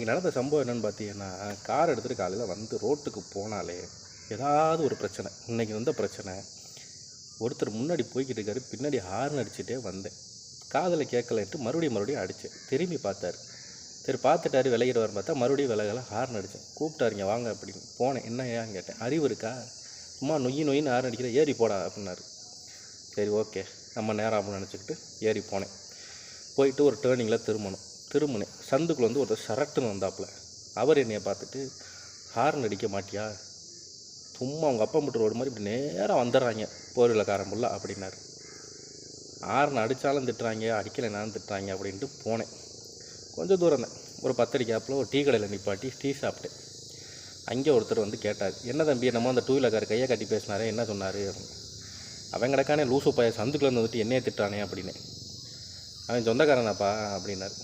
இங்கே நடந்த சம்பவம் என்னென்னு பார்த்தீங்கன்னா, கார் எடுத்துகிட்டு காலையில் வந்து ரோட்டுக்கு போனாலே ஏதாவது ஒரு பிரச்சனை. இன்றைக்கி வந்த பிரச்சனை, ஒருத்தர் முன்னாடி போய்கிட்டு இருக்காரு, பின்னாடி ஹார்ன் அடிச்சுட்டே வந்தேன். காதில் கேட்கலன்ட்டு மறுபடியும் அடித்தேன். திரும்பி பார்த்தாரு. சரி பார்த்துட்டாரு, விலகிடுவார் பார்த்தா மறுபடியும் விலகலை. ஹார்ன் அடித்தேன். கூப்பிட்டாருங்க வாங்க அப்படின்னு. போனேன். என்ன ஏன் கேட்டேன். அறிவு இருக்கா, சும்மா நொய்யின்னு ஹார்ன் அடிக்கிற, ஏறி போடா அப்படின்னாரு. சரி ஓகே நம்ம நேரம் அப்படின்னு நினச்சிக்கிட்டு ஏறி போனேன். போயிட்டு ஒரு டேர்னிங்கில் திரும்பினேன். சந்துக்குள்ள வந்து ஒருத்தர் சரட்டுன்னு வந்தாப்புல. அவர் என்னையை பார்த்துட்டு, ஹார்ன் அடிக்க மாட்டியா, சும்மா அவங்க அப்பா மட்டும் ரோடு மாதிரி இப்படி நேராக வந்துடுறாங்க போர்விலக்காரன் புள்ள அப்படின்னாரு. ஹார்ன் அடித்தாலும் திட்டுறாங்க, அடிக்கலைனாலும் திட்டுறாங்க அப்படின்ட்டு போனேன். கொஞ்சம் தூரம் தான், ஒரு 10 அடி கேப்பில் ஒரு டீ கடையில் நிப்பாட்டி டீ சாப்பிட்டேன். அங்கே ஒருத்தர் வந்து கேட்டார், என்ன தம்பி என்னமோ அந்த 2 வீலர்கார் கையை கட்டி பேசினாரே, என்ன சொன்னார் அப்படின்னு. அவன் கிடக்கானே லூசு பையன் சந்துக்குள்ளேருந்து வந்துட்டு என்னையே திட்டானே அப்படின்னு. அவன் சொந்தக்காரனாப்பா அப்படின்னாரு.